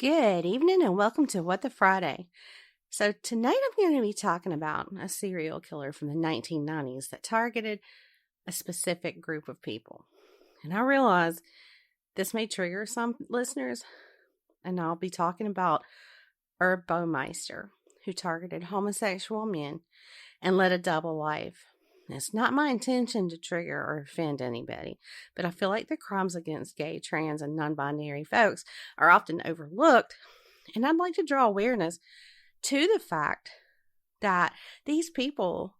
Good evening and welcome to WTFriday. So tonight I'm going to be talking about a serial killer from the 1990s that targeted a specific group of people. And I realize this may trigger some listeners, and I'll be talking about Herb Baumeister, who targeted homosexual men and led a double life. It's not my intention to trigger or offend anybody, but I feel like the crimes against gay, trans, and non-binary folks are often overlooked, and I'd like to draw awareness to the fact that these people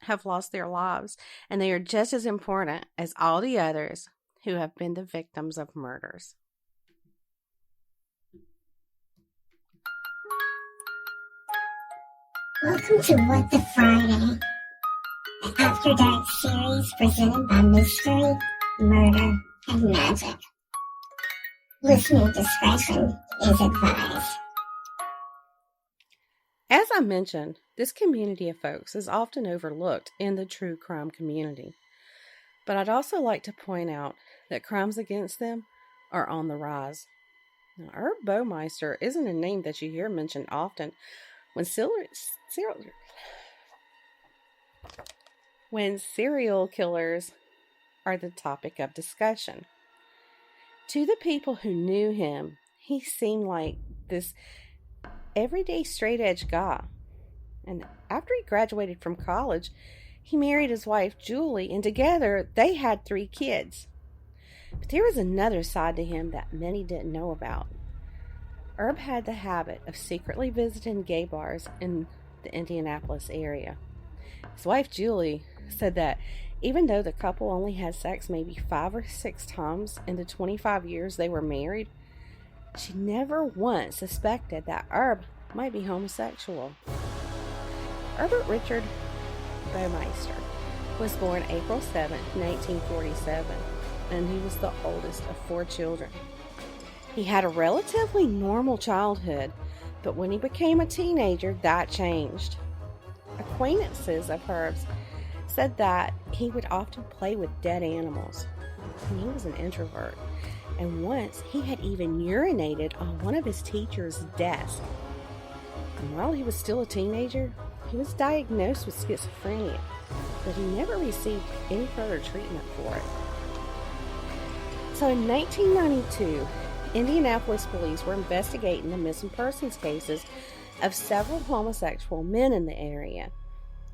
have lost their lives, and they are just as important as all the others who have been the victims of murders. Welcome to WTFriday, the After Dark series presented by Mystery, Murder, and Magic. Listener discretion is advised. As I mentioned, this community of folks is often overlooked in the true crime community. But I'd also like to point out that crimes against them are on the rise. Now, Herb Baumeister isn't a name that you hear mentioned often when serial killers are the topic of discussion. To the people who knew him, he seemed like this everyday straight-edge guy. And after he graduated from college, he married his wife, Julie, and together they had 3 kids. But there was another side to him that many didn't know about. Herb had the habit of secretly visiting gay bars in the Indianapolis area. His wife, Julie, said that even though the couple only had sex maybe 5 or 6 times in the 25 years they were married, she never once suspected that Herb might be homosexual. Herbert Richard Baumeister was born April 7, 1947, and he was the oldest of 4 children. He had a relatively normal childhood, but when he became a teenager, that changed. Acquaintances of Herb's said that he would often play with dead animals, and he was an introvert. And once he had even urinated on one of his teacher's desks. And while he was still a teenager, he was diagnosed with schizophrenia, but he never received any further treatment for it. So in 1992, Indianapolis police were investigating the missing persons cases of several homosexual men in the area.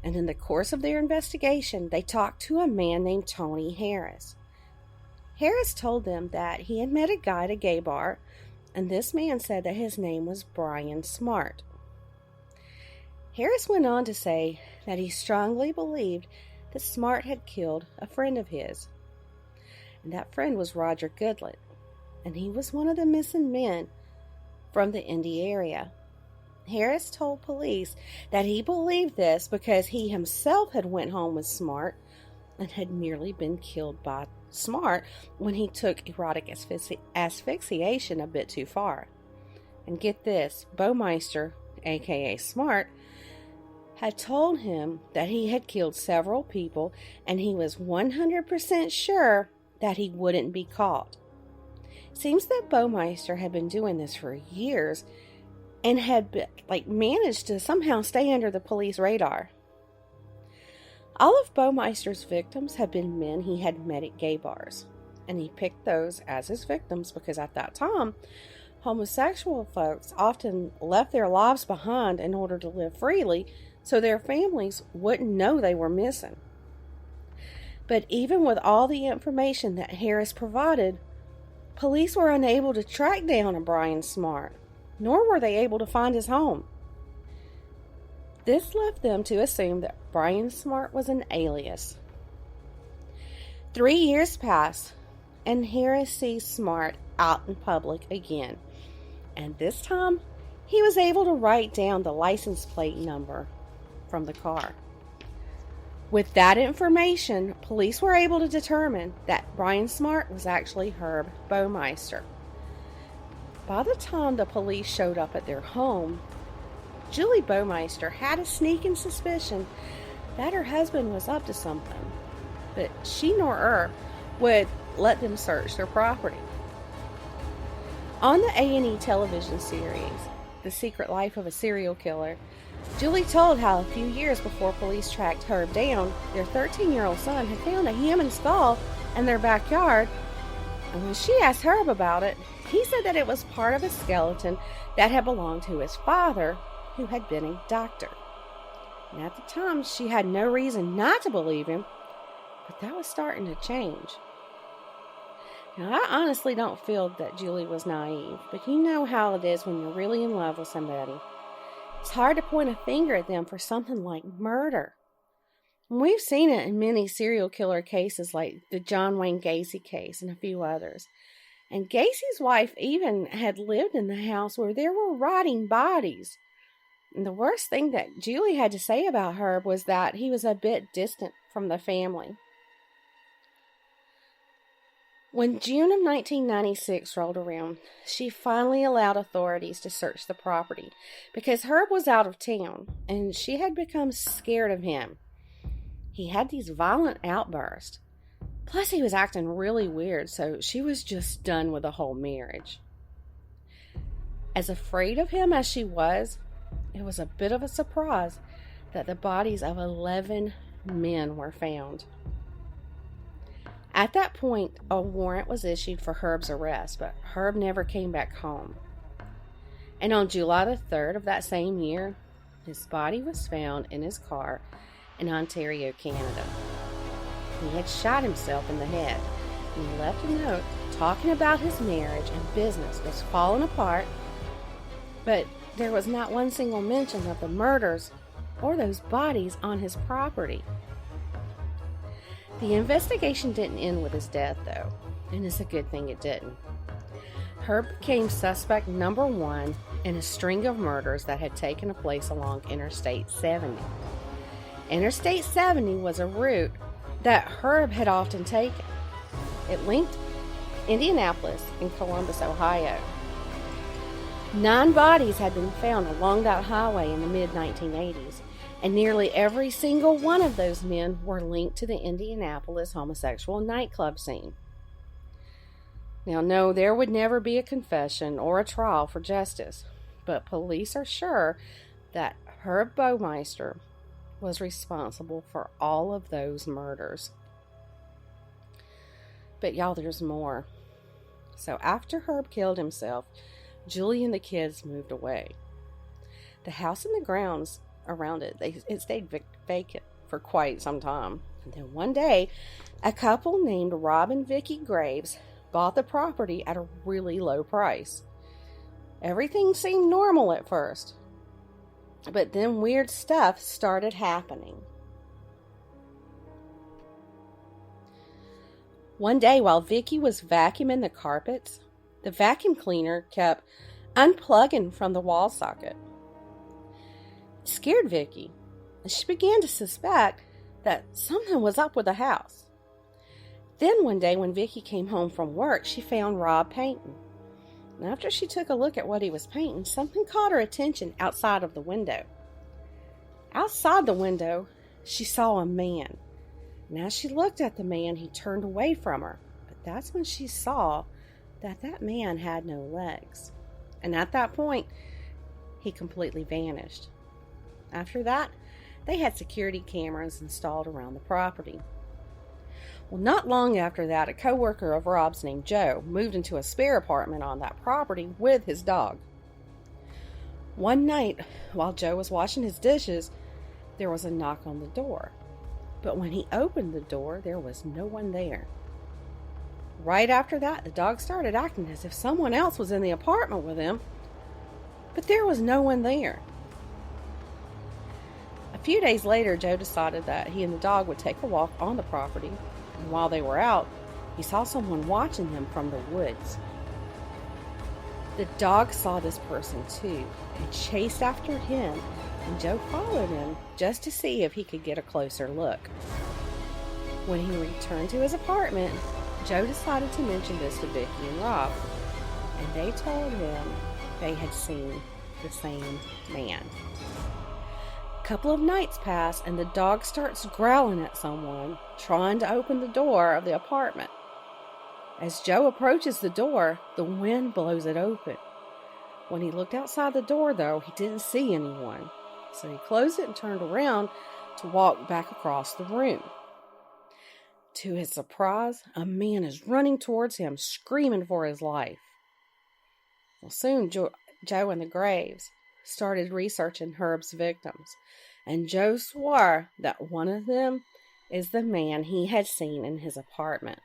And in the course of their investigation, they talked to a man named Tony Harris. Harris told them that he had met a guy at a gay bar, and this man said that his name was Brian Smart. Harris went on to say that he strongly believed that Smart had killed a friend of his, and that friend was Roger Goodlett, and he was one of the missing men from the Indy area. Harris told police that he believed this because he himself had went home with Smart and had nearly been killed by Smart when he took erotic asphyxiation a bit too far. And get this, Baumeister, aka Smart, had told him that he had killed several people, and he was 100% sure that he wouldn't be caught. Seems that Baumeister had been doing this for years and had managed to somehow stay under the police radar. All of Baumeister's victims had been men he had met at gay bars, and he picked those as his victims because at that time, homosexual folks often left their lives behind in order to live freely so their families wouldn't know they were missing. But even with all the information that Harris provided, police were unable to track down a Brian Smart, nor were they able to find his home. This left them to assume that Brian Smart was an alias. 3 years passed, and Harris sees Smart out in public again. And this time, he was able to write down the license plate number from the car. With that information, police were able to determine that Brian Smart was actually Herb Baumeister. By the time the police showed up at their home, Julie Baumeister had a sneaking suspicion that her husband was up to something, but she nor Herb would let them search their property. On the A&E television series, The Secret Life of a Serial Killer, Julie told how a few years before police tracked Herb down, their 13-year-old son had found a human skull in their backyard, and when she asked Herb about it, he said that it was part of a skeleton that had belonged to his father, who had been a doctor. And at the time, she had no reason not to believe him, but that was starting to change. Now, I honestly don't feel that Julie was naive, but you know how it is when you're really in love with somebody. It's hard to point a finger at them for something like murder. And we've seen it in many serial killer cases like the John Wayne Gacy case and a few others. And Gacy's wife even had lived in the house where there were rotting bodies. And the worst thing that Julie had to say about Herb was that he was a bit distant from the family. When June of 1996 rolled around, she finally allowed authorities to search the property because Herb was out of town and she had become scared of him. He had these violent outbursts. Plus, he was acting really weird, so she was just done with the whole marriage. As afraid of him as she was, it was a bit of a surprise that the bodies of 11 men were found. At that point, a warrant was issued for Herb's arrest, but Herb never came back home. And on July the 3rd of that same year, his body was found in his car in Ontario, Canada. He had shot himself in the head, and he left a note talking about his marriage and business was falling apart, but there was not one single mention of the murders or those bodies on his property. The investigation didn't end with his death, though, and it's a good thing it didn't. Herb became suspect number 1 in a string of murders that had taken place along Interstate 70. Interstate 70 was a route that Herb had often taken. It linked Indianapolis and Columbus, Ohio. 9 bodies had been found along that highway in the mid-1980s, and nearly every single one of those men were linked to the Indianapolis homosexual nightclub scene. Now, no, there would never be a confession or a trial for justice, but police are sure that Herb Baumeister was responsible for all of those murders. But y'all, there's more. So after Herb killed himself, Julie and the kids moved away. The house and the grounds around it, it stayed vacant for quite some time. And then one day, a couple named Rob and Vicky Graves bought the property at a really low price. Everything seemed normal at first, but then weird stuff started happening. One day, while Vicky was vacuuming the carpets, the vacuum cleaner kept unplugging from the wall socket. It scared Vicky, and she began to suspect that something was up with the house. Then one day when Vicky came home from work, she found Rob painting. And after she took a look at what he was painting, something caught her attention outside of the window. Outside the window, she saw a man. And as she looked at the man, he turned away from her. But that's when she saw that man had no legs. And at that point, he completely vanished. After that, they had security cameras installed around the property. Well, not long after that, a co-worker of Rob's named Joe moved into a spare apartment on that property with his dog. One night, while Joe was washing his dishes, there was a knock on the door. But when he opened the door, there was no one there. Right after that, the dog started acting as if someone else was in the apartment with him, but there was no one there. A few days later, Joe decided that he and the dog would take a walk on the property, and while they were out, he saw someone watching them from the woods. The dog saw this person too, and chased after him, and Joe followed him just to see if he could get a closer look. When he returned to his apartment, Joe decided to mention this to Vicky and Rob, and they told him they had seen the same man. A couple of nights pass, and the dog starts growling at someone, trying to open the door of the apartment. As Joe approaches the door, the wind blows it open. When he looked outside the door, though, he didn't see anyone. So he closed it and turned around to walk back across the room. To his surprise, a man is running towards him, screaming for his life. Well, soon Joe and the Graves started researching Herb's victims, and Joe swore that one of them is the man he had seen in his apartment.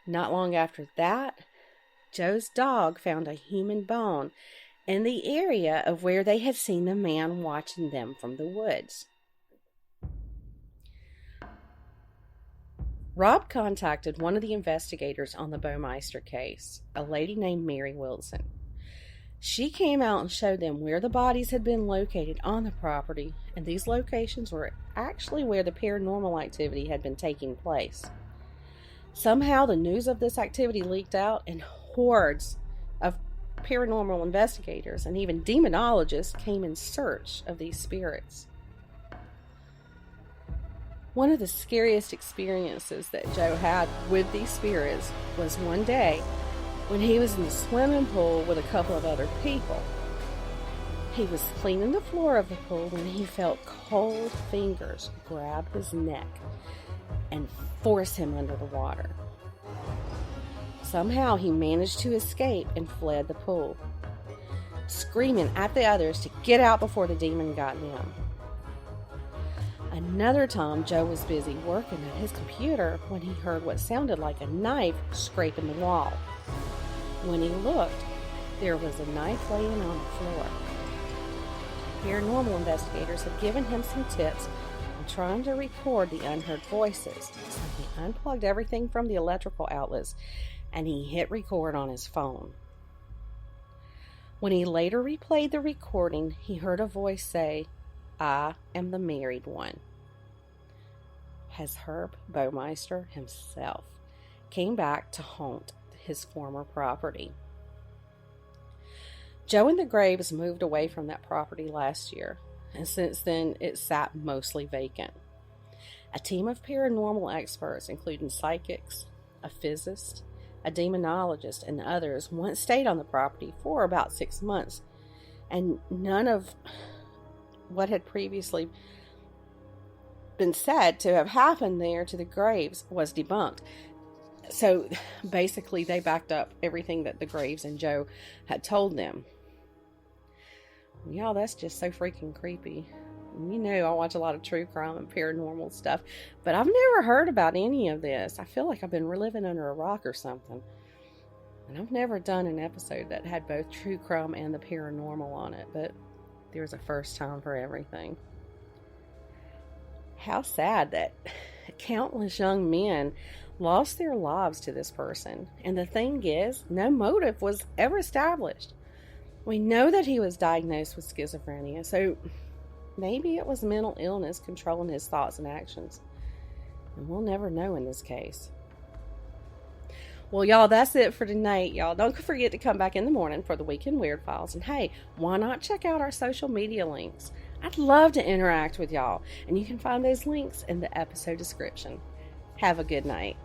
Not long after that, Joe's dog found a human bone in the area of where they had seen the man watching them from the woods. Rob contacted one of the investigators on the Baumeister case, a lady named Mary Wilson. She came out and showed them where the bodies had been located on the property, and these locations were actually where the paranormal activity had been taking place. Somehow the news of this activity leaked out, and hordes of paranormal investigators and even demonologists came in search of these spirits. One of the scariest experiences that Joe had with these spirits was one day when he was in the swimming pool with a couple of other people. He was cleaning the floor of the pool when he felt cold fingers grab his neck and force him under the water. Somehow he managed to escape and fled the pool, screaming at the others to get out before the demon got him. Another time, Joe was busy working at his computer when he heard what sounded like a knife scraping the wall. When he looked, there was a knife laying on the floor. Paranormal investigators had given him some tips on trying to record the unheard voices, so he unplugged everything from the electrical outlets and he hit record on his phone. When he later replayed the recording, he heard a voice say, "I am the married one." As Herb Baumeister himself came back to haunt his former property. Joe and the Graves moved away from that property last year, and since then it sat mostly vacant. A team of paranormal experts, including psychics, a physicist, a demonologist, and others, once stayed on the property for about 6 months, and none of what had previously been said to have happened there to the Graves was debunked. So basically they backed up everything that the Graves and Joe had told them. Y'all, that's just so freaking creepy. You know, I watch a lot of true crime and paranormal stuff, but I've never heard about any of this. I feel like I've been living under a rock or something. And I've never done an episode that had both true crime and the paranormal on it, but there's a first time for everything. How sad that countless young men lost their lives to this person. And the thing is, no motive was ever established. We know that he was diagnosed with schizophrenia, so maybe it was mental illness controlling his thoughts and actions. And we'll never know in this case. Well, y'all, that's it for tonight. Y'all, don't forget to come back in the morning for the Weekend Weird Files. And hey, why not check out our social media links? I'd love to interact with y'all. And you can find those links in the episode description. Have a good night.